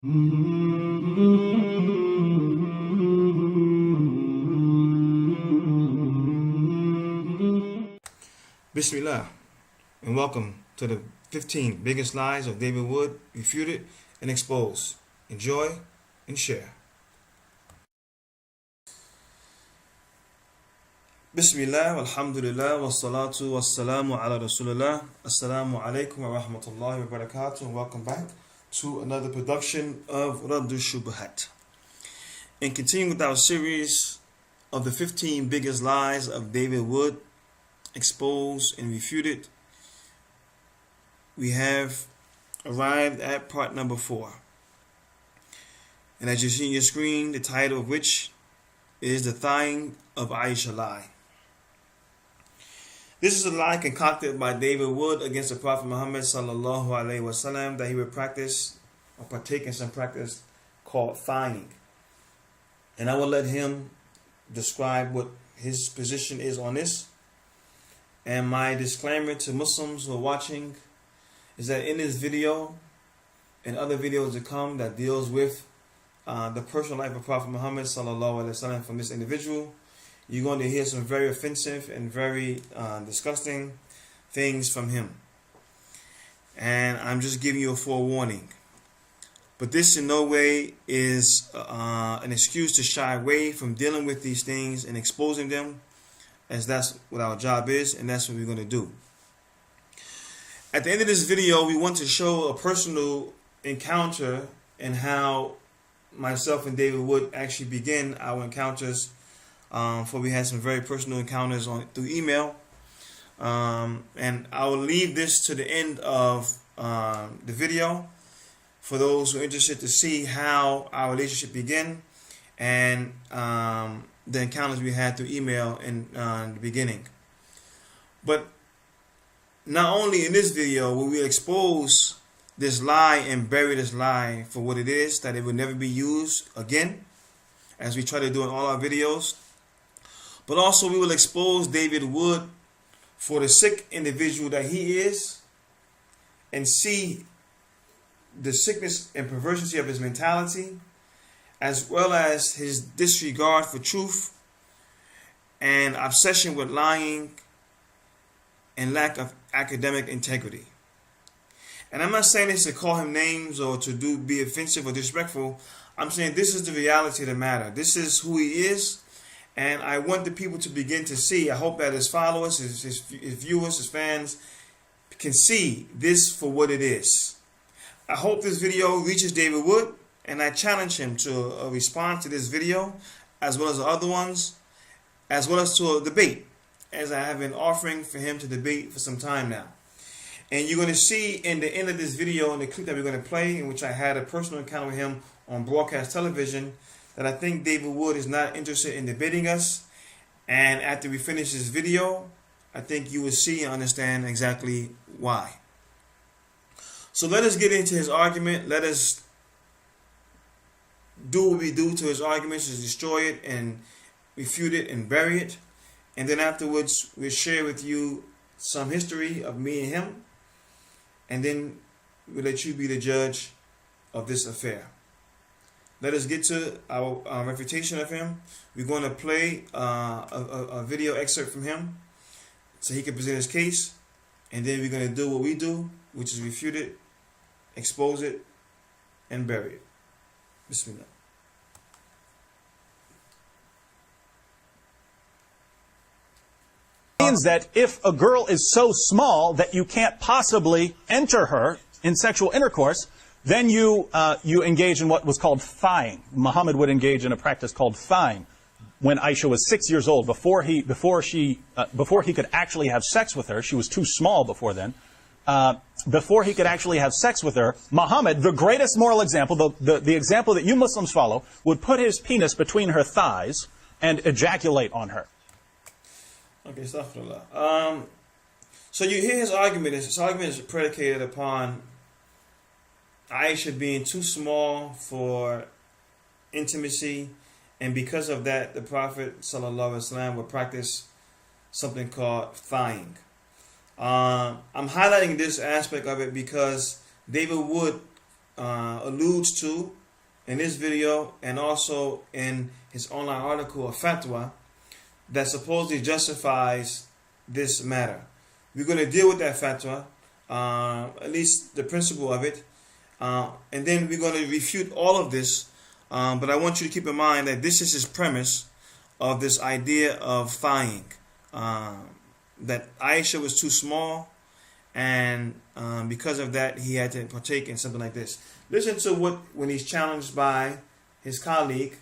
Bismillah, and welcome to the 15 biggest lies of David Wood, refuted and exposed. Enjoy and share. Bismillah, alhamdulillah, wassalatu wassalamu ala rasulullah. Assalamu alaikum wa rahmatullahi wa barakatuh, and welcome back to another production of Radush Shubuhaat. And continuing with our series of the 15 biggest lies of David Wood, exposed and refuted, we have arrived at part number 4. And as you see on your screen, the title of which is The Thine of Aisha Lie. This is a lie concocted by David Wood against the Prophet Muhammad sallallahu alaihi wasallam that he would practice or partake in some practice called thining. And I will let him describe what his position is on this. And my disclaimer to Muslims who are watching is that in this video and other videos to come that deals with the personal life of Prophet Muhammad sallallahu alaihi wasallam from this individual, you're going to hear some very offensive and very disgusting things from him. And I'm just giving you a forewarning. But this in no way is an excuse to shy away from dealing with these things and exposing them, as that's what our job is, and that's what we're going to do. At the end of this video, we want to show a personal encounter and how myself and David Wood actually begin our encounters. For we had some very personal encounters through email. And I will leave this to the end of the video for those who are interested to see how our relationship began and the encounters we had through email in the beginning. But not only in this video will we expose this lie and bury this lie for what it is, that it will never be used again, as we try to do in all our videos, but also we will expose David Wood for the sick individual that he is and see the sickness and perversity of his mentality, as well as his disregard for truth and obsession with lying and lack of academic integrity. And I'm not saying this to call him names or to be offensive or disrespectful. I'm saying this is the reality of the matter. This is who he is. And I want the people to begin to see. I hope that his followers, his viewers, his fans can see this for what it is. I hope this video reaches David Wood, and I challenge him to respond to this video, as well as the other ones, as well as to a debate, as I have been offering for him to debate for some time now. And you're going to see in the end of this video, in the clip that we're going to play, in which I had a personal encounter with him on broadcast television, that I think David Wood is not interested in debating us. And after we finish this video, I think you will see and understand exactly why. So let us get into his argument. Let us do what we do to his arguments, is destroy it and refute it and bury it. And then afterwards, we'll share with you some history of me and him. And then we'll let you be the judge of this affair. Let us get to our refutation of him. We're going to play a video excerpt from him so he can present his case. And then we're going to do what we do, which is refute it, expose it, and bury it. Bismillah. Means that if a girl is so small that you can't possibly enter her in sexual intercourse, then you engage in what was called thine. Muhammad would engage in a practice called thine when Aisha was 6 years old. Before he could actually have sex with her, she was too small before then. Before he could actually have sex with her, Muhammad, the greatest moral example, the example that you Muslims follow, would put his penis between her thighs and ejaculate on her. Okay, astaghfirullah. So you hear his argument. His argument is predicated upon Aisha being too small for intimacy, and because of that, the Prophet ﷺ would practice something called thine. I'm highlighting this aspect of it because David Wood alludes to in this video and also in his online article, a fatwa that supposedly justifies this matter. We're going to deal with that fatwa, at least the principle of it, and then we're going to refute all of this. But I want you to keep in mind that this is his premise of this idea of thighing, that Aisha was too small, and because of that he had to partake in something like this. Listen to when he's challenged by his colleague,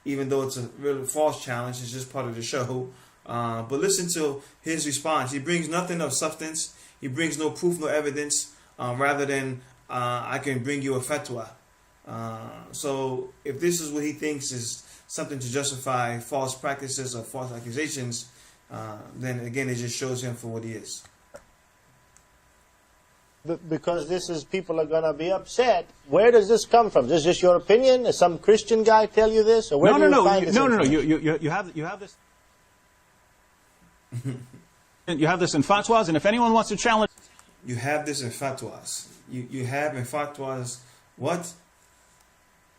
even though it's a really false challenge, it's just part of the show. But listen to his response. He brings nothing of substance. He brings no proof, no evidence, rather than I can bring you a fatwa. So if this is what he thinks is something to justify false practices or false accusations, then again it just shows him for what he is. Because this is, people are going to be upset. Where does this come from? Is this just your opinion? Does some Christian guy tell you this? Or where do you find this? No. You have this. You have this in fatwas, and if anyone wants to challenge, you have this in fatwas. You have in fatwas what?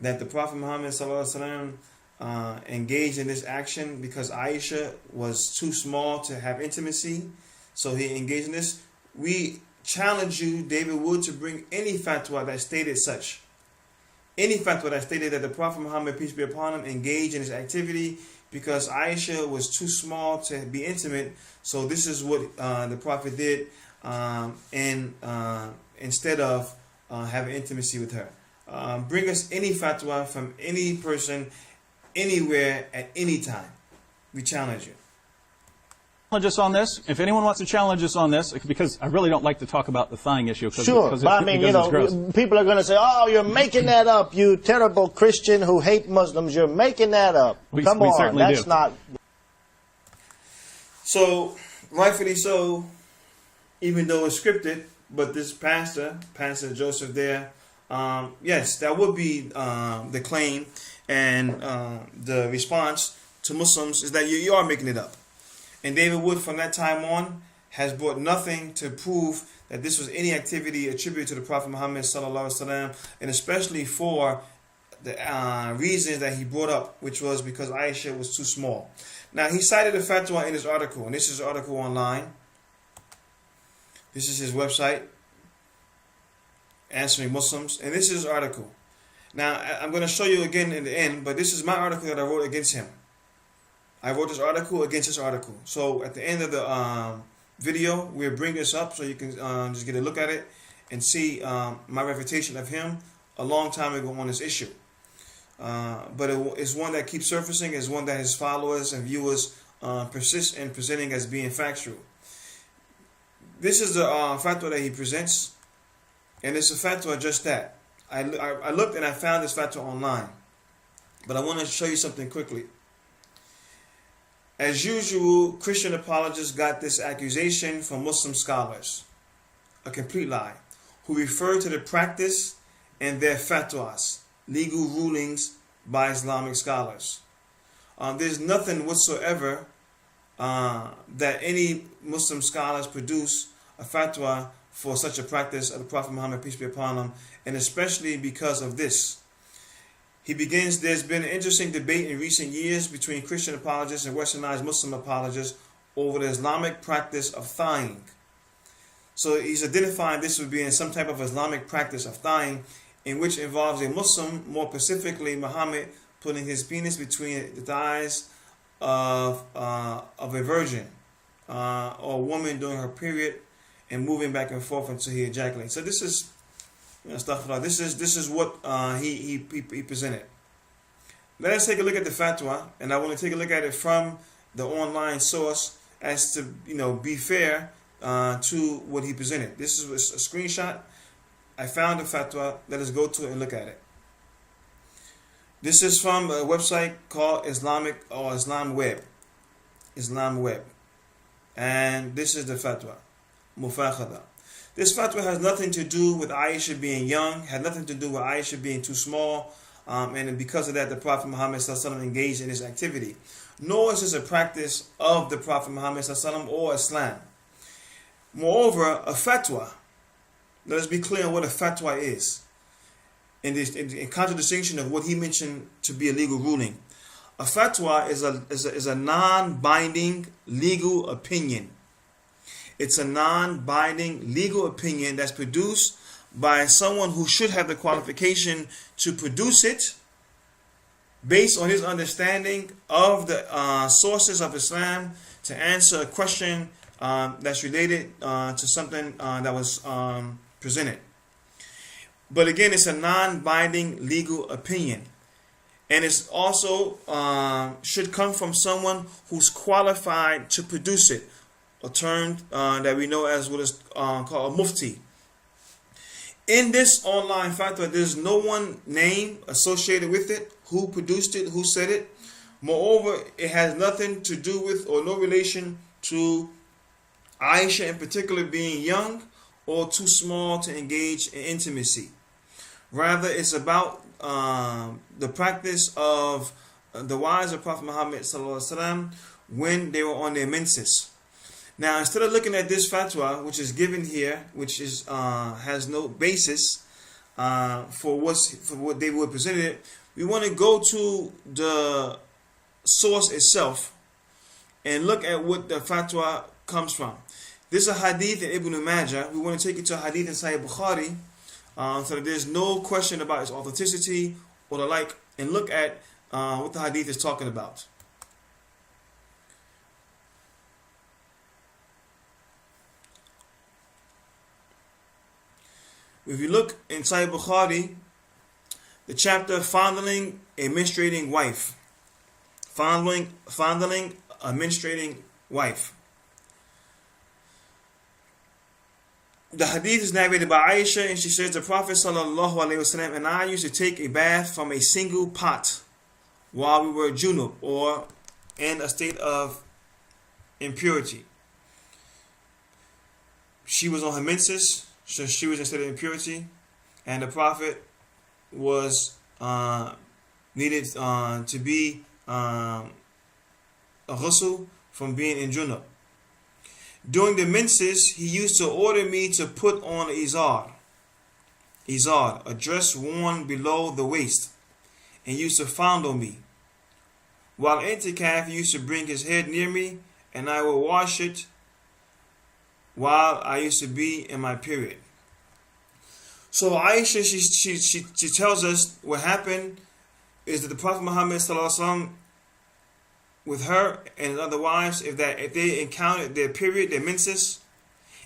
That the Prophet Muhammad sallallahu alaihi wasallam engaged in this action because Aisha was too small to have intimacy, so he engaged in this. We challenge you, David Wood, to bring any fatwa that stated such. Any fatwa that stated that the Prophet Muhammad, peace be upon him, engaged in this activity because Aisha was too small to be intimate. So this is what the Prophet did, instead of having intimacy with her. Bring us any fatwa from any person, anywhere, at any time. We challenge you. Challenge us on this. If anyone wants to challenge us on this, because I really don't like to talk about the thigh issue. Sure, but I mean, you know, people are going to say, "Oh, you're making that up, you terrible Christian who hate Muslims. You're making that up." Come on, that's not. So, rightfully so, even though it's scripted, but this Pastor Joseph there, yes, that would be the claim, and the response to Muslims is that you are making it up. And David Wood, from that time on, has brought nothing to prove that this was any activity attributed to the Prophet Muhammad sallallahu alaihi wasallam, and especially for the reasons that he brought up, which was because Aisha was too small. Now, he cited a fatwa in his article, and this is an article online. This is his website, Answering Muslims, and this is his article. Now, I'm going to show you again in the end, but this is my article that I wrote against him. I wrote this article against this article. So at the end of the video, we'll bring this up so you can just get a look at it and see my refutation of him a long time ago on this issue. But it's one that keeps surfacing. It's one that his followers and viewers persist in presenting as being factual. This is the fatwa that he presents, and it's a fatwa just that. I looked and I found this fatwa online, but I want to show you something quickly. As usual, Christian apologists got this accusation from Muslim scholars, a complete lie, who refer to the practice and their fatwas, legal rulings by Islamic scholars. There's nothing whatsoever that any Muslim scholars produce a fatwa for such a practice of the Prophet Muhammad, peace be upon him, and especially because of this. He begins, there's been an interesting debate in recent years between Christian apologists and Westernized Muslim apologists over the Islamic practice of thighing. So he's identifying this as being some type of Islamic practice of thighing, in which involves a Muslim, more specifically Muhammad, putting his penis between the thighs of a virgin or a woman during her period and moving back and forth until he ejaculates. So this is stuff like this is what he presented. Let us take a look at the fatwa, and I want to take a look at it from the online source as to be fair to what he presented. This is a screenshot. I found the fatwa. Let us go to it and look at it. This is from a website called Islamic or Islam Web, and this is the fatwa, Mufaakhathah. This fatwa has nothing to do with Aisha being young, had nothing to do with Aisha being too small, and because of that, the Prophet Muhammad ﷺ engaged in this activity. Nor is this a practice of the Prophet Muhammad ﷺ or Islam. Moreover, a fatwa, let us be clear on what a fatwa is. in contradistinction of what he mentioned to be a legal ruling. A fatwa is a non-binding legal opinion. It's a non-binding legal opinion that's produced by someone who should have the qualification to produce it based on his understanding of the sources of Islam to answer a question that's related to something that was presented. But again, it's a non-binding legal opinion. And it's also should come from someone who's qualified to produce it. A term that we know as what is called a mufti. In this online fatwa, there's no one name associated with it, who produced it, who said it. Moreover, it has nothing to do with or no relation to Aisha in particular being young or too small to engage in intimacy. Rather, it's about the practice of the wives of Prophet Muhammad ﷺ when they were on their menses. Now, instead of looking at this fatwa, which is given here, which is has no basis for what they were presented, we want to go to the source itself and look at what the fatwa comes from. This is a hadith in Ibn Majah. We want to take it to a hadith in Sahih Bukhari, so that there's no question about its authenticity or the like, and look at what the hadith is talking about. If you look in Sahih Bukhari, the chapter fondling a menstruating wife. Fondling a menstruating wife. The hadith is narrated by Aisha, and she says, the Prophet ﷺ and I used to take a bath from a single pot while we were junub, or in a state of impurity. She was on her menses, so she was in a state of impurity, and the Prophet was needed to be a ghusl from being in junub. During the menses, he used to order me to put on izar, a dress worn below the waist, and used to fondle me. While i'tikaf, he used to bring his head near me, and I would wash it while I used to be in my period. So Aisha, she tells us what happened is that the Prophet Muhammad ﷺ, with her and his other wives, if they encountered their period, their menses,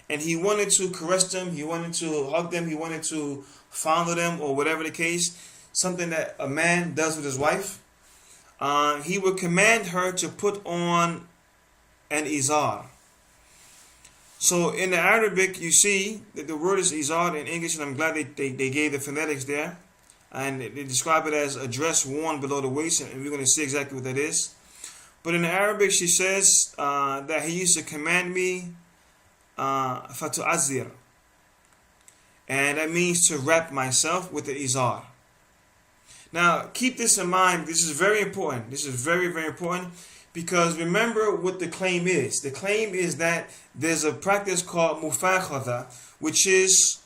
and he wanted to caress them, he wanted to hug them, he wanted to fondle them, or whatever the case, something that a man does with his wife, he would command her to put on an izar. So in the Arabic, you see that the word is izar in English, and I'm glad they gave the phonetics there, and they describe it as a dress worn below the waist, and we're going to see exactly what that is. But in the Arabic, she says that he used to command me fatu'azir, and that means to wrap myself with the izar. Now, keep this in mind. This is very important. This is very, very important, because remember what the claim is. The claim is that there's a practice called Mufaakhathah, which is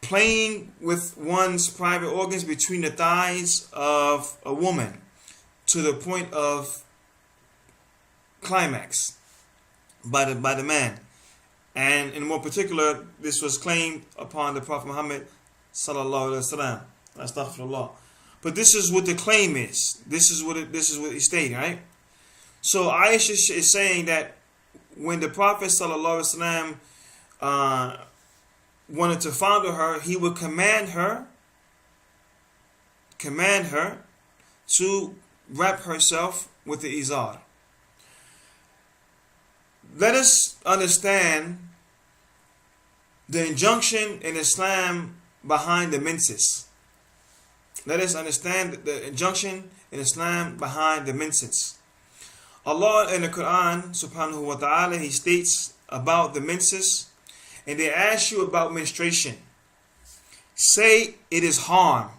playing with one's private organs between the thighs of a woman to the point of climax by the man. And in more particular, this was claimed upon the Prophet Muhammad sallallahu alaihi wasallam. Astaghfirullah. But this is what the claim is. This is what he's stating, right? So Aisha is saying that when the Prophet sallallahu alaihi wasallam wanted to fondle her, he would command her to wrap herself with the izar. Let us understand the injunction in Islam behind the menses. Let us understand the injunction in Islam behind the menses. Allah in the Quran, subhanahu wa ta'ala, He states about the menses, and they ask you about menstruation. Say it is harm.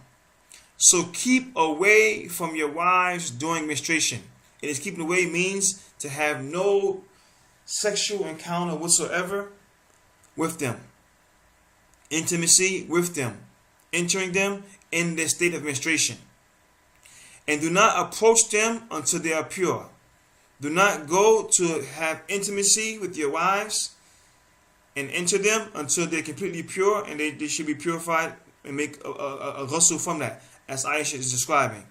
So keep away from your wives during menstruation. It is keeping away means to have no sexual encounter whatsoever with them. Intimacy with them. entering them in their state of menstruation. And do not approach them until they are pure. Do not go to have intimacy with your wives and enter them until they're completely pure, and they should be purified and make a ghusl from that, as Aisha is describing.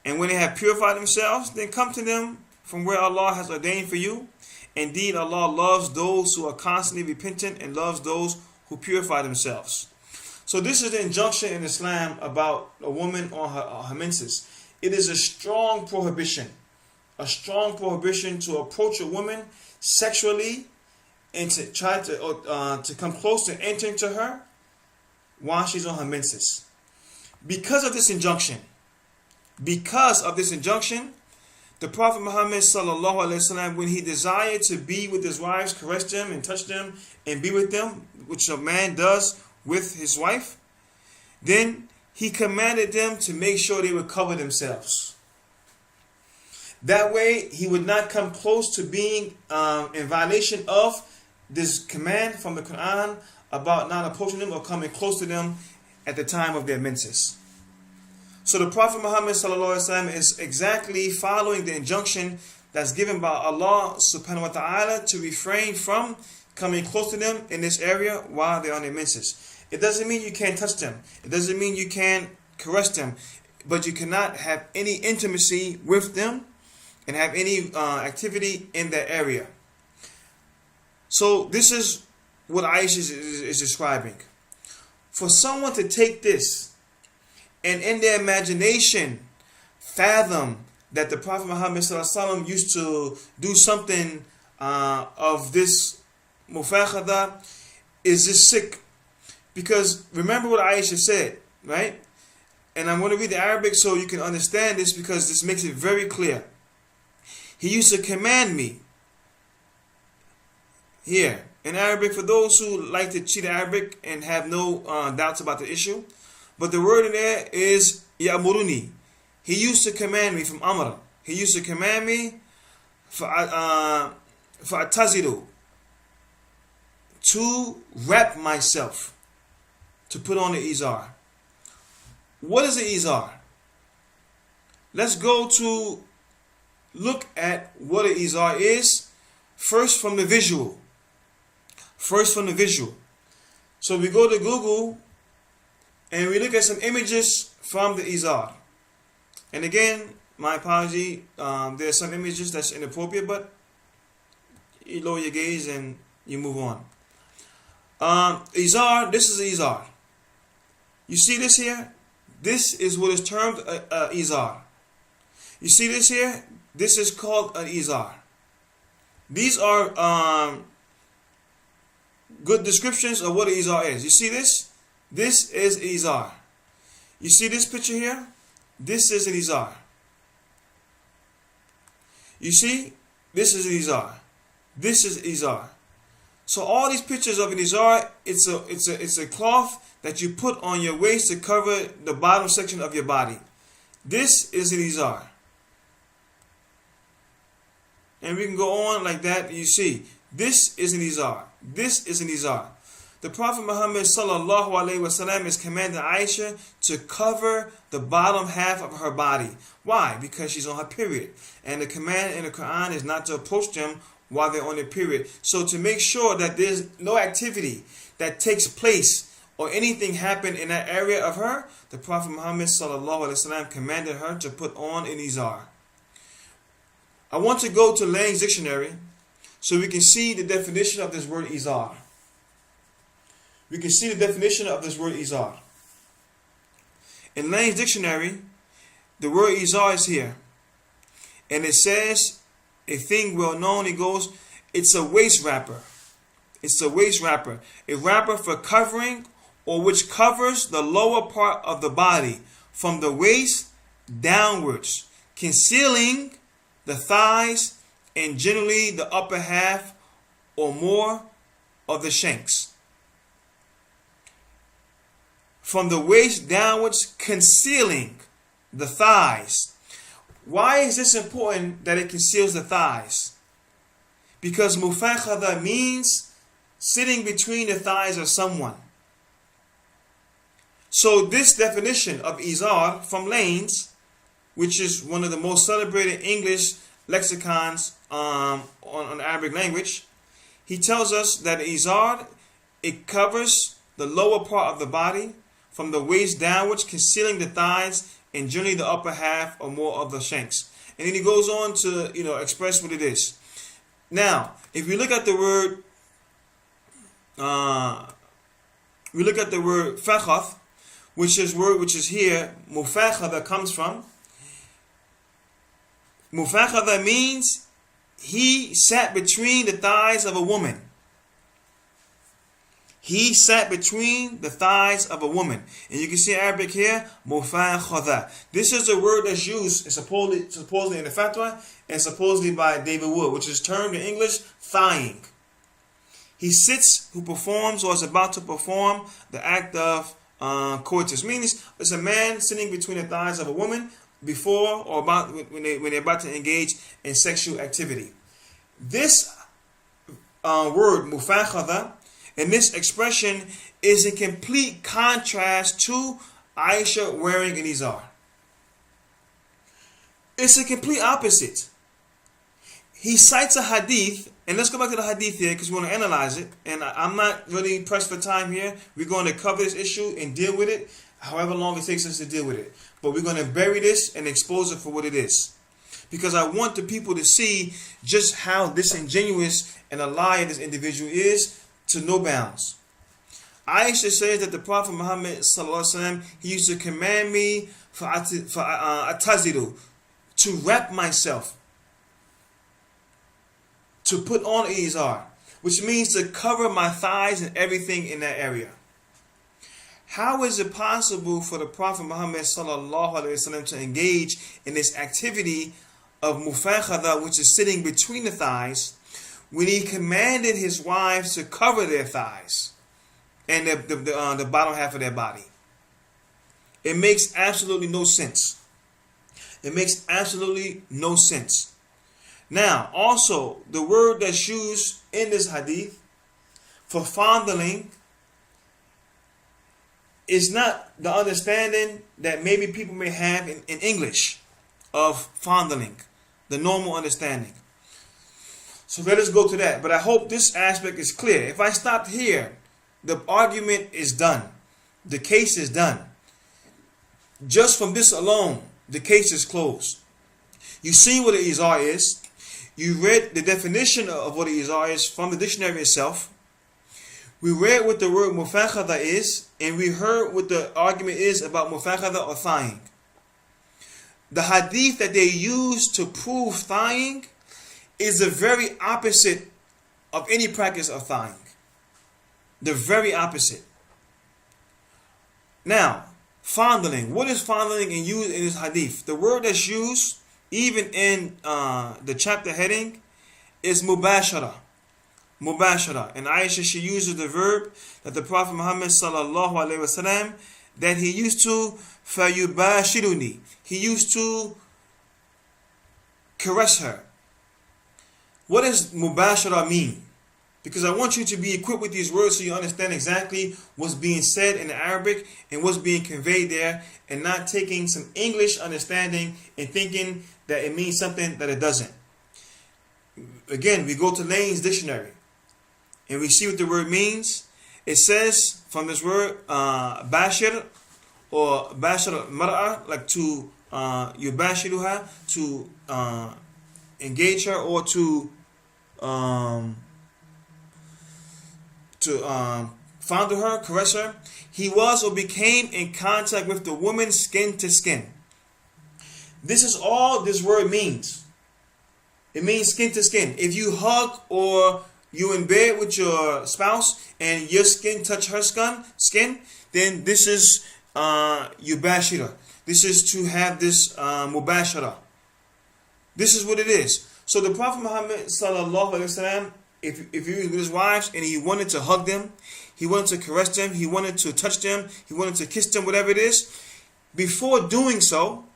And when they have purified themselves, then come to them from where Allah has ordained for you. Indeed, Allah loves those who are constantly repentant and loves those who purify themselves. So this is the injunction in Islam about a woman on her menses. It is a strong prohibition to approach a woman sexually and to try to come close to entering to her while she's on her menses. Because of this injunction, the Prophet Muhammad sallallahu alaihi wasallam, when he desired to be with his wives, caress them and touch them and be with them, which a man does with his wife, then he commanded them to make sure they would cover themselves. That way, he would not come close to being in violation of this command from the Quran about not approaching them or coming close to them at the time of their menses. So the Prophet Muhammad sallallahu alaihi wasallam is exactly following the injunction that's given by Allah subhanahu wa ta'ala to refrain from coming close to them in this area while they're on their menses. It doesn't mean you can't touch them. It doesn't mean you can't caress them. But you cannot have any intimacy with them and have any activity in that area. So this is what Aisha is describing. For someone to take this and in their imagination fathom that the Prophet Muhammad ﷺ used to do something of this Mufaakhathah is just sick. Because remember what Aisha said, right? And I'm going to read the Arabic so you can understand this, because this makes it very clear. He used to command me. Here, in Arabic, for those who like to cheat Arabic and have no doubts about the issue. But the word in there is ya'muruni. He used to command me from Amr. He used to command me fa'atazilu, to wrap myself, to put on the izar. What is the izar? Let's go to look at what an izar is first from the visual. So we go to Google and we look at some images from the izar. And again, my apology, there are some images that's inappropriate, but you lower your gaze and you move on. Izar, this is izar. You see this here? This is what is termed a izar. You see this here? This is called an izar. These are good descriptions of what an izar is. You see this? This is izar. You see this picture here? This is an izar. You see? This is an izar. This is izar. So all these pictures of an izar, it's a cloth that you put on your waist to cover the bottom section of your body. This is an izar. And we can go on like that. You see, this is an izar. This is an izar. The Prophet Muhammad sallallahu alaihi wasallam is commanding Aisha to cover the bottom half of her body. Why? Because she's on her period. And the command in the Quran is not to approach them while they're on their period. So to make sure that there's no activity that takes place or anything happen in that area of her, the Prophet Muhammad sallallahu alaihi wasallam commanded her to put on an izar. I want to go to Lang's dictionary so we can see the definition of this word izar. We can see the definition of this word izar. In Lang's dictionary, the word izar is here. And it says, a thing well known, it goes, it's a waist wrapper. It's a waist wrapper. A wrapper for covering, or which covers the lower part of the body from the waist downwards, concealing the thighs and generally the upper half or more of the shanks. From the waist downwards, concealing the thighs. Why is this important that it conceals the thighs? Because Mufaakhathah means sitting between the thighs of someone. So this definition of izar from Lane's, which is one of the most celebrated English lexicons on Arabic language, he tells us that izar, it covers the lower part of the body from the waist downwards, concealing the thighs and generally the upper half or more of the shanks. And then he goes on to express what it is. Now, if we look at the word, fakhath, which is here, Mufaakhathah comes from. Mufaakhathah means he sat between the thighs of a woman. He sat between the thighs of a woman. And you can see Arabic here, Mufaakhathah. This is a word that's used supposedly in the fatwa and supposedly by David Wood, which is termed in English, thighing. He sits who performs or is about to perform the act of coitus. Means it's a man sitting between the thighs of a woman before or about when they're about to engage in sexual activity. This word, Mufaakhathah, and this expression is in complete contrast to Aisha wearing an izar. It's a complete opposite. He cites a hadith, and let's go back to the hadith here because we want to analyze it. And I'm not really pressed for time here. We're going to cover this issue and deal with it however long it takes us to deal with it. But we're going to bury this and expose it for what it is. Because I want the people to see just how disingenuous and a liar this individual is to no bounds. Aisha says that the Prophet Muhammad ﷺ, he used to command me for ataziru, to wrap myself, to put on izar, which means to cover my thighs and everything in that area. How is it possible for the Prophet Muhammad ﷺ to engage in this activity of Mufaakhathah, which is sitting between the thighs, when he commanded his wives to cover their thighs and the bottom half of their body? It makes absolutely no sense. It makes absolutely no sense. Now, also, the word that's used in this hadith for fondling is not the understanding that maybe people may have in English of fondling, the normal understanding. So let us go to that. But I hope this aspect is clear. If I stopped here, the argument is done. The case is done. Just from this alone, the case is closed. You see what an izar is. You read the definition of what an izar is from the dictionary itself. We read what the word Mufaakhathah is, and we heard what the argument is about Mufaakhathah or thighing. The hadith that they use to prove thighing is the very opposite of any practice of thighing. The very opposite. Now, fondling. What is fondling and used in this hadith? The word that's used, even in the chapter heading, is mubashara. Mubashara. And Aisha, she uses the verb that the Prophet Muhammad ﷺ, that he used to fayubashiruni. He used to caress her. What does mubashara mean? Because I want you to be equipped with these words so you understand exactly what's being said in Arabic and what's being conveyed there, and not taking some English understanding and thinking that it means something that it doesn't. Again, we go to Lane's dictionary and we see what the word means. It says from this word bashir or bashir mar'a, like to yubashiruha, to engage her or to fondle her, caress her. He was or became in contact with the woman skin to skin. This is all this word means. It means skin to skin. If you hug or you in bed with your spouse and your skin touch her skin, then this is yubashira. This is to have this mubashara. This is what it is. So the Prophet Muhammad ﷺ, if he was with his wives and he wanted to hug them, he wanted to caress them, he wanted to touch them, he wanted to kiss them, whatever it is, before doing so,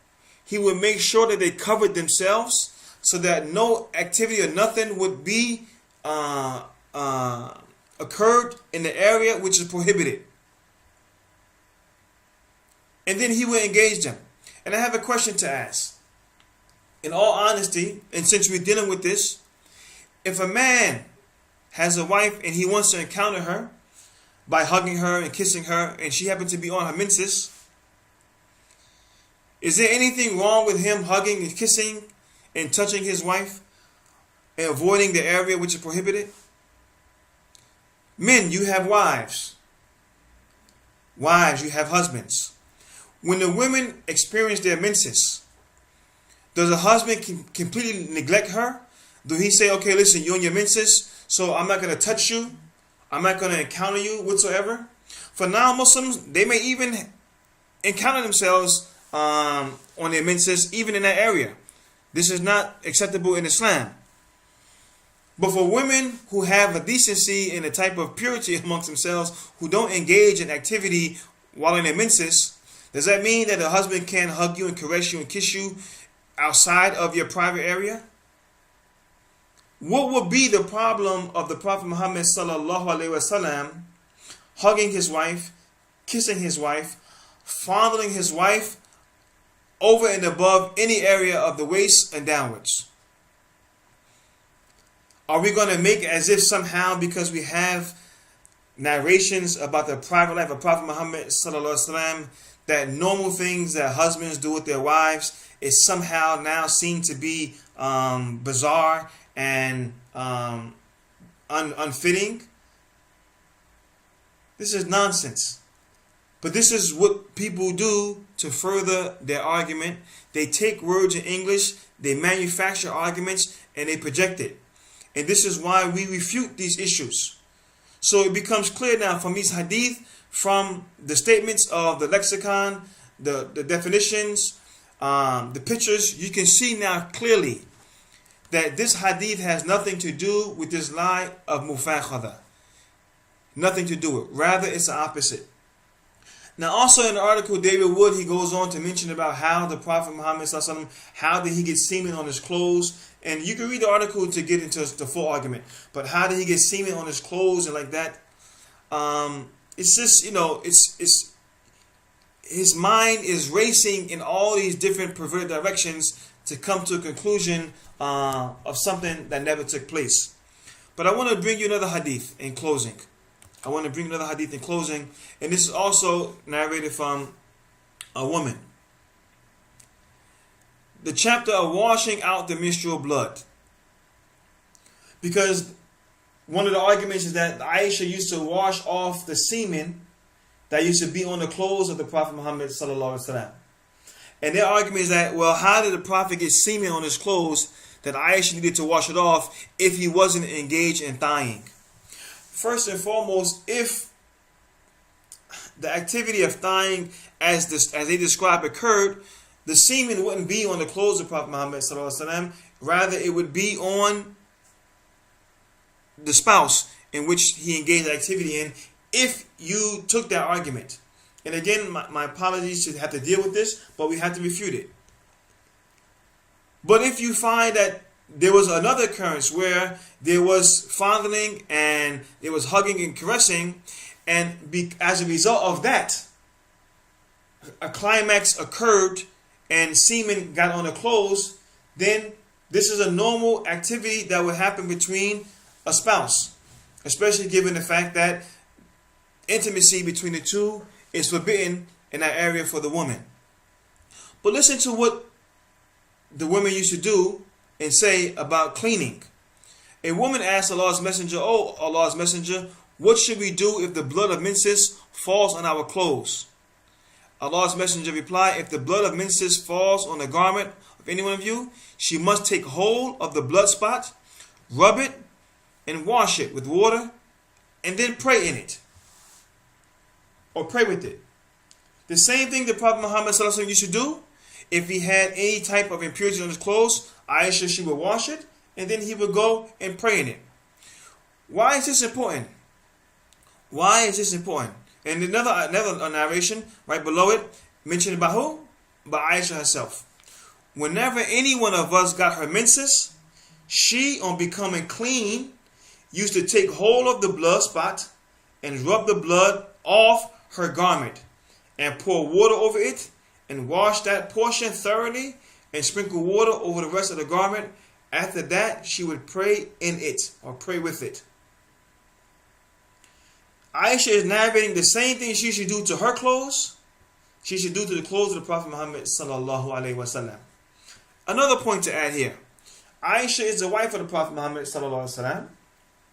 he would make sure that they covered themselves so that no activity or nothing would be occurred in the area which is prohibited. and then he would engage them. And I have a question to ask. In all honesty, and since we're dealing with this, if a man has a wife and he wants to encounter her by hugging her and kissing her, and she happens to be on her menses, is there anything wrong with him hugging and kissing and touching his wife and avoiding the area which is prohibited? Men, you have wives. Wives, you have husbands. When the women experience their menses, does a husband completely neglect her? Do he say, okay, listen, you're on your menses, so I'm not going to touch you. I'm not going to encounter you whatsoever? For non-Muslims, they may even encounter themselves on their menses, even in that area. This is not acceptable in Islam. But for women who have a decency and a type of purity amongst themselves, who don't engage in activity while in their menses, does that mean that the husband can hug you and caress you and kiss you outside of your private area? What would be the problem of the Prophet Muhammad sallallahu alaihi wasallam hugging his wife, kissing his wife, fondling his wife over and above any area of the waist and downwards? Are we going to make as if somehow, because we have narrations about the private life of Prophet Muhammad sallallahu alaihi wasallam, that normal things that husbands do with their wives is somehow now seen to be bizarre and unfitting? This is nonsense. But this is what people do to further their argument. They take words in English, they manufacture arguments, and they project it. And this is why we refute these issues. So it becomes clear now from these hadith, from the statements of the lexicon, the definitions, the pictures, you can see now clearly that this hadith has nothing to do with this lie of Mufaakhathah. Nothing to do with it. Rather, it's the opposite. Now, also in the article, David Wood, he goes on to mention about how the Prophet Muhammad, how did he get semen on his clothes? And you can read the article to get into the full argument. But how did he get semen on his clothes and like that? It's just, it's his mind is racing in all these different perverted directions to come to a conclusion of something that never took place. But I want to bring you another hadith in closing. And this is also narrated from a woman. The chapter of washing out the menstrual blood. Because one of the arguments is that Aisha used to wash off the semen that used to be on the clothes of the Prophet Muhammad sallallahu alaihi wasallam. And their argument is that, well, how did the Prophet get semen on his clothes that Aisha needed to wash it off if he wasn't engaged in thawing? First and foremost, if the activity of thawing as they describe occurred, the semen wouldn't be on the clothes of Prophet Muhammad sallallahu alaihi wasallam. Rather, it would be on the spouse in which he engaged activity in, if you took that argument. And again, my apologies to have to deal with this, but we have to refute it. But if you find that there was another occurrence where there was fondling and there was hugging and caressing, and as a result of that, a climax occurred and semen got on the clothes, then this is a normal activity that would happen between a spouse, especially given the fact that intimacy between the two is forbidden in that area for the woman. But listen to what the women used to do and say about cleaning. A woman asked Allah's Messenger, "Oh, Allah's Messenger, what should we do if the blood of menses falls on our clothes?" Allah's Messenger replied, "If the blood of menses falls on the garment of any one of you, she must take hold of the blood spot, rub it, and wash it with water, and then pray in it, or pray with it." The same thing the Prophet Muhammad sallallahu alaihi wasallam used to do. If he had any type of impurity on his clothes, Aisha, she would wash it, and then he would go and pray in it. Why is this important? Why is this important? And another narration right below it mentioned about who? By Aisha herself. Whenever any one of us got her menses, she, on becoming clean, used to take hold of the blood spot and rub the blood off her garment and pour water over it and wash that portion thoroughly and sprinkle water over the rest of the garment. After that, she would pray in it or pray with it. Aisha is narrating the same thing she should do to her clothes, she should do to the clothes of the Prophet Muhammad sallallahu alaihi wasallam. Another point to add here. Aisha is the wife of the Prophet Muhammad sallallahu alaihi wasallam,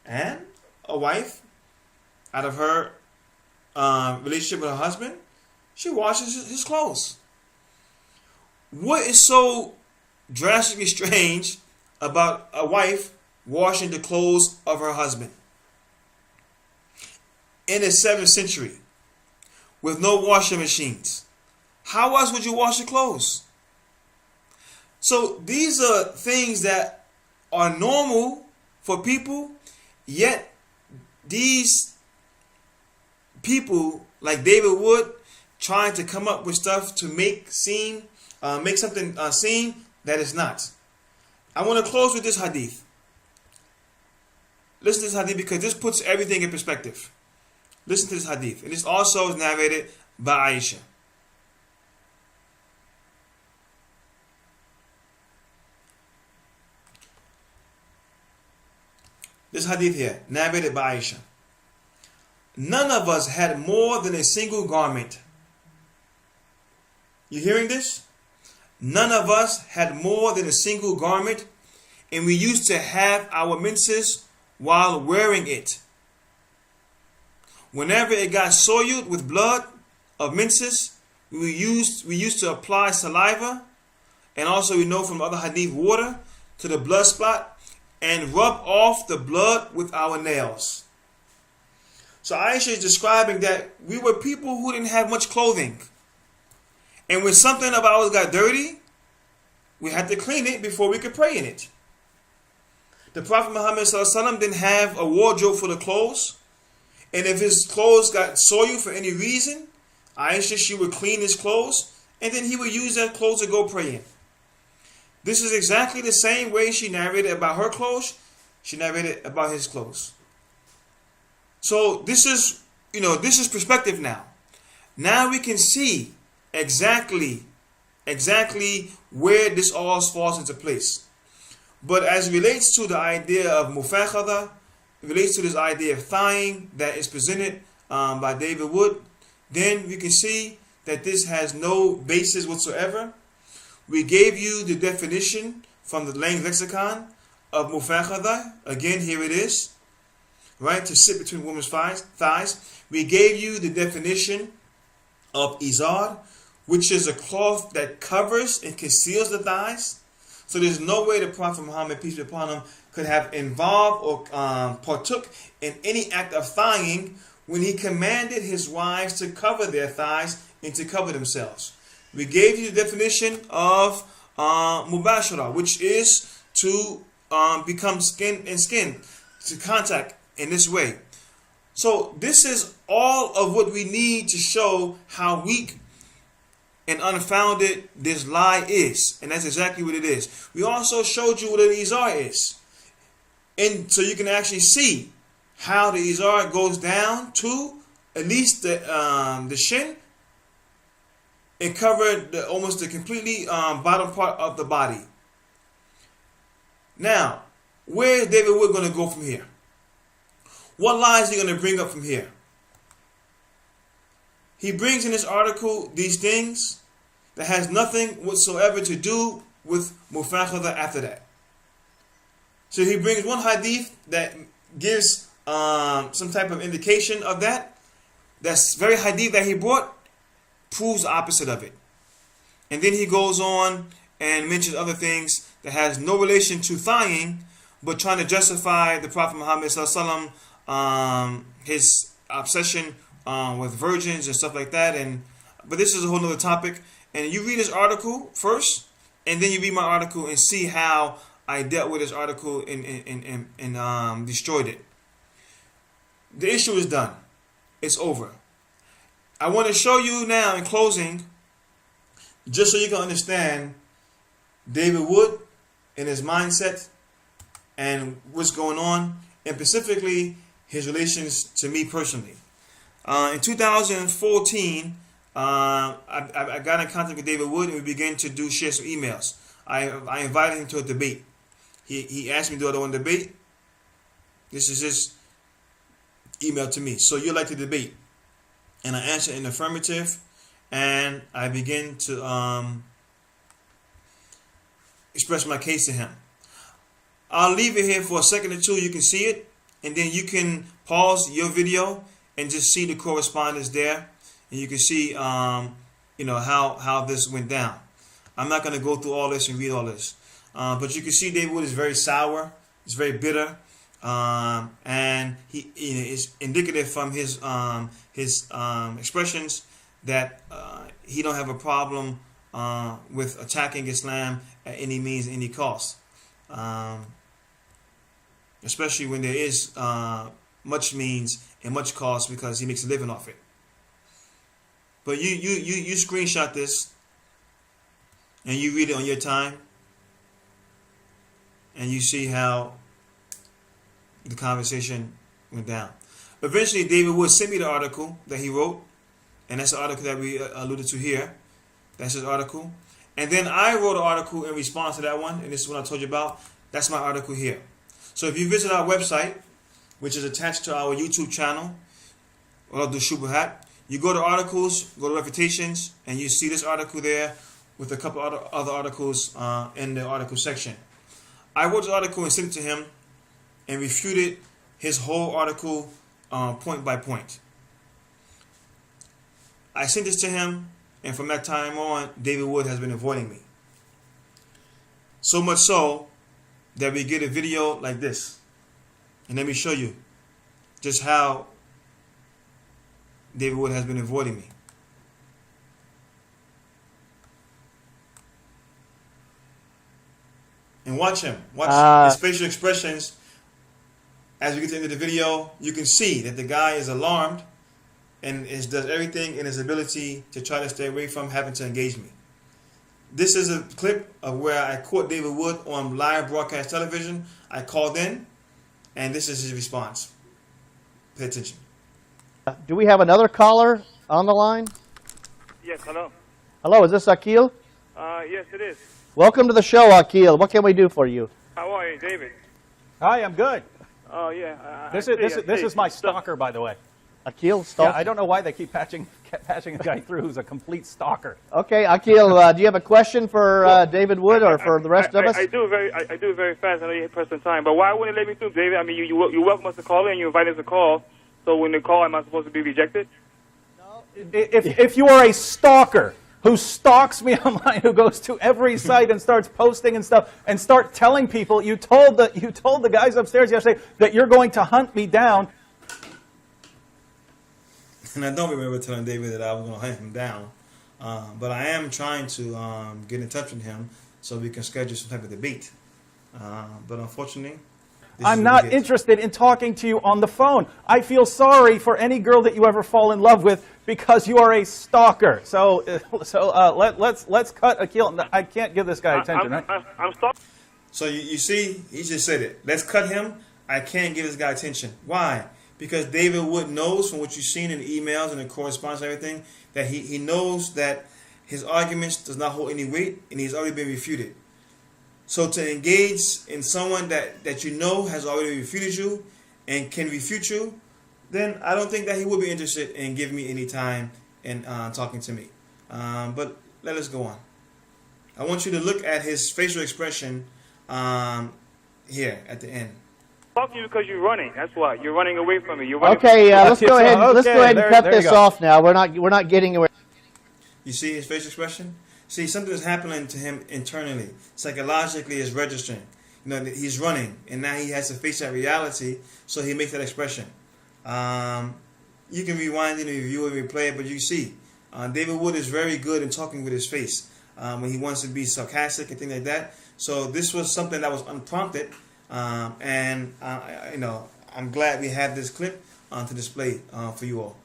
and a wife, out of her relationship with her husband, she washes his clothes. What is so drastically strange about a wife washing the clothes of her husband? In the 7th century, with no washing machines, how else would you wash your clothes? So these are things that are normal for people, yet these people like David Wood trying to come up with stuff to make something seem that is not. I want to close with this hadith. Listen to this hadith because this puts everything in perspective. Listen to this hadith. And this also is narrated by Aisha. This hadith here, narrated by Aisha. None of us had more than a single garment. You hearing this? None of us had more than a single garment, and we used to have our menses while wearing it. Whenever it got soiled with blood of menses, we used to apply saliva, and also we know from other hadith, water to the blood spot, and rub off the blood with our nails. So Aisha is describing that we were people who didn't have much clothing. And when something of ours got dirty, we had to clean it before we could pray in it. The Prophet Muhammad ﷺ didn't have a wardrobe full of clothes. And if his clothes got soiled for any reason, Aisha, she would clean his clothes, and then he would use that clothes to go pray in. This is exactly the same way she narrated about her clothes. She narrated about his clothes. So this is perspective now. Now we can see exactly where this all falls into place. But as it relates to the idea of Mufaakhathah, it relates to this idea of thawing that is presented by David Wood, then we can see that this has no basis whatsoever. We gave you the definition from the Lexicon of Mufaakhathah. Again, here it is. Right? To sit between women's thighs. We gave you the definition of izar, which is a cloth that covers and conceals the thighs. So there's no way the Prophet Muhammad, peace be upon him, could have involved or partook in any act of thawing when he commanded his wives to cover their thighs and to cover themselves. We gave you the definition of mubashara, which is to become skin and skin, to contact in this way. So this is all of what we need to show how weak and unfounded this lie is. And that's exactly what it is. We also showed you what an izar is. And so you can actually see how the izar goes down to at least the shin and cover almost the completely bottom part of the body. Now, where is David Wood going to go from here? What lies is he going to bring up from here? He brings in this article these things that has nothing whatsoever to do with Mufaakhathah after that. So he brings one hadith that gives some type of indication of that. That's very hadith that he brought proves the opposite of it. And then he goes on and mentions other things that has no relation to thawing, but trying to justify the Prophet Muhammad sallallahu alaihi wasallam, his obsession with virgins and stuff like that. But this is a whole nother topic. And you read this article first, and then you read my article and see how I dealt with this article and destroyed it. The issue is done. It's over. I want to show you now in closing, just so you can understand David Wood and his mindset and what's going on, and specifically his relations to me personally. In 2014, I got in contact with David Wood and we began to share some emails. I invited him to a debate. He asked me, do I want to debate? This is his email to me. So you'd like to debate? And I answered in the affirmative, and I begin to express my case to him. I'll leave it here for a second or two. You can see it, and then you can pause your video and just see the correspondence there, and you can see, how this went down. I'm not going to go through all this and read all this, but you can see David Wood is very sour. He's very bitter, and he is indicative from his expressions that he don't have a problem with attacking Islam at any means, any cost. Especially when there is much means and much cost because he makes a living off it. But you screenshot this and you read it on your time and you see how the conversation went down. Eventually, David Wood sent me the article that he wrote, and that's the article that we alluded to here. That's his article. And then I wrote an article in response to that one, and this is what I told you about. That's my article here. So if you visit our website, which is attached to our YouTube channel, Radush Shubuhaat, you go to articles, go to refutations, and you see this article there with a couple other articles in the article section. I wrote the article and sent it to him and refuted his whole article point by point. I sent this to him, and from that time on, David Wood has been avoiding me. So much so that we get a video like this. And let me show you just how David Wood has been avoiding me. And watch him. Watch his facial expressions. As we get to the end of the video, you can see that the guy is alarmed and does everything in his ability to try to stay away from having to engage me. This is a clip of where I caught David Wood on live broadcast television. I called in, and this is his response. Pay attention. Do we have another caller on the line? Yes, hello. Hello, is this Akil? Yes, it is. Welcome to the show, Akil. What can we do for you? How are you, David? Hi, I'm good. Oh, yeah. This is my stalker, by the way. Akil, stalker? Yeah, I don't know why they keep patching a guy through who's a complete stalker. Okay, Akil, do you have a question for David Wood or for the rest of us? I do very fast. I know you hit press on time, but why wouldn't you let me through, David? I mean, you welcome us to call in, you invite us to call, so when they call, am I supposed to be rejected? No. If you are a stalker who stalks me online, who goes to every site and starts posting and stuff, and start telling people, you told the guys upstairs yesterday that you're going to hunt me down. And I don't remember telling David that I was going to hunt him down. But I am trying to get in touch with him so we can schedule some type of debate. But unfortunately, I'm not interested in talking to you on the phone. I feel sorry for any girl that you ever fall in love with because you are a stalker. So let's cut Akil. I can't give this guy attention, right? I'm stalking. So you see, he just said it. Let's cut him. I can't give this guy attention. Why? Because David Wood knows from what you've seen in the emails and the correspondence and everything that he knows that his arguments does not hold any weight and he's already been refuted. So to engage in someone that you know has already refuted you and can refute you, then I don't think that he would be interested in giving me any time in talking to me. But let us go on. I want you to look at his facial expression here at the end. I'm talking to you because you're running. That's why. You're running away from me. Okay, let's go ahead. Let's go ahead and cut this off now. We're not getting away. You see his facial expression? See, something is happening to him internally. Psychologically, is registering. You know, he's running, and now he has to face that reality, so he makes that expression. You can rewind it and review it and replay it, but you see, David Wood is very good in talking with his face when he wants to be sarcastic and things like that. So this was something that was unprompted, and you know, I'm glad we have this clip to display for you all.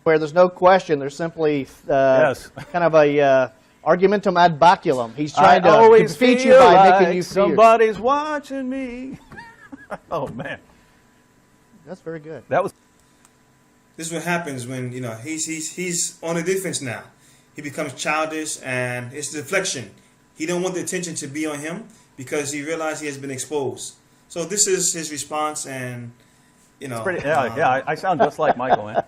Where there's no question, there's simply kind of a argumentum ad baculum. He's trying to defeat you by making you fear. Somebody's watching me. Oh man, that's very good. That was. this is what happens when, you know, he's on the defense now. He becomes childish, and it's deflection. He don't want the attention to be on him because he realized he has been exposed. So this is his response, and you know, I sound just like Michael, man.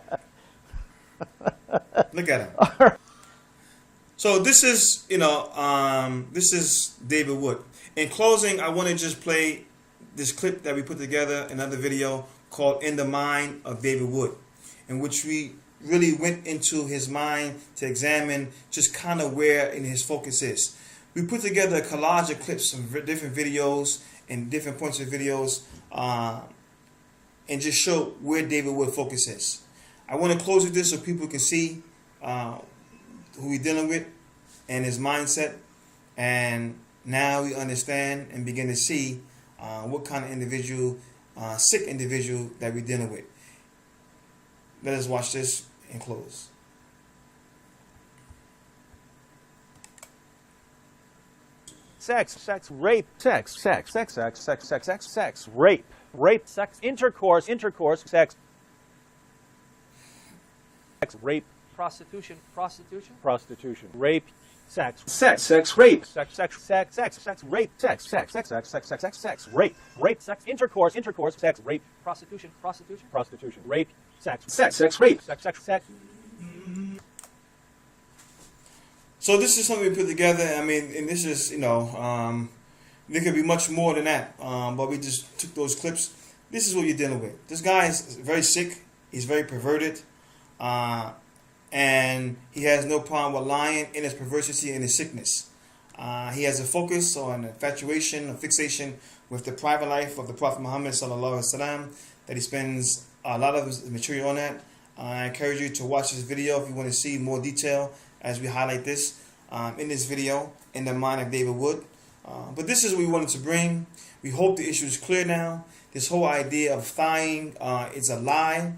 Look at him. So this is, you know, this is David Wood. In closing, I want to just play this clip that we put together, another video called "In the Mind of David Wood," in which we really went into his mind to examine just kind of where in his focus is. We put together a collage of clips from different videos and different points of videos, and just show where David Wood focus is. I want to close with this so people can see who we're dealing with and his mindset, and now we understand and begin to see what kind of individual, sick individual that we're dealing with. Let us watch this and close. Sex, rape, sex, rape, sex, intercourse, sex, rape, prostitution, rape, sex, rape, rape, rape, sex, intercourse, sex, rape, prostitution, rape, sex, rape, sex. So this is something we put together. I mean, and this is, you know, there could be much more than that, but we just took those clips. This is what you're dealing with. This guy is very sick. He's very perverted, and he has no problem with lying in his perversity and his sickness. He has a focus on infatuation, a fixation with the private life of the Prophet Muhammad sallallahu alaihi wasallam, that he spends a lot of his material on that. I encourage you to watch this video if you want to see more detail as we highlight this in this video, In the Mind of David Wood. But this is what we wanted to bring. We hope the issue is clear now. This whole idea of thighing is a lie.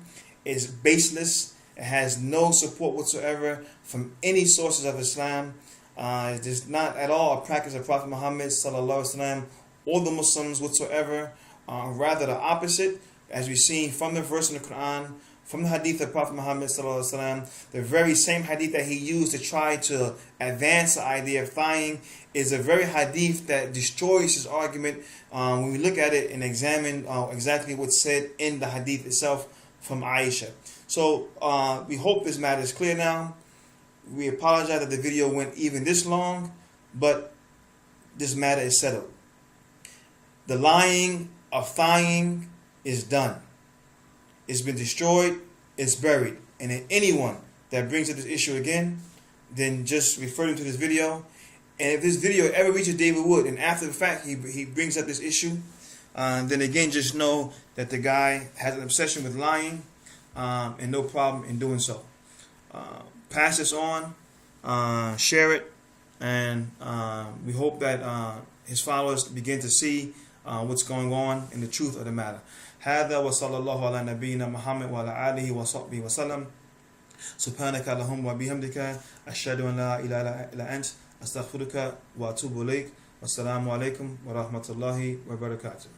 It's baseless. It has no support whatsoever from any sources of Islam. It is not at all a practice of Prophet Muhammad sallallahu alaihi wasallam or the Muslims whatsoever. Rather the opposite, as we've seen from the verse in the Quran, from the hadith of Prophet Muhammad sallallahu alaihi wasallam. The very same hadith that he used to try to advance the idea of thighing is a very hadith that destroys his argument when we look at it and examine exactly what's said in the hadith itself from Aisha. So we hope this matter is clear now. We apologize that the video went even this long, but this matter is settled. The lying of thighing is done. It's been destroyed, it's buried. And then anyone that brings up this issue again, then just refer them to this video. And if this video ever reaches David Wood, and after the fact he brings up this issue, then again just know that the guy has an obsession with lying, and no problem in doing so. Pass this on, share it, and we hope that his followers begin to see what's going on and the truth of the matter. هذا وصلى الله على نبينا محمد وعلى آله وصحبه وسلم. سبحانك اللهم وبحمدك أشهد أن لا إله إلا أنت أستغفرك وأتوب إليك. والسلام عليكم ورحمة الله وبركاته.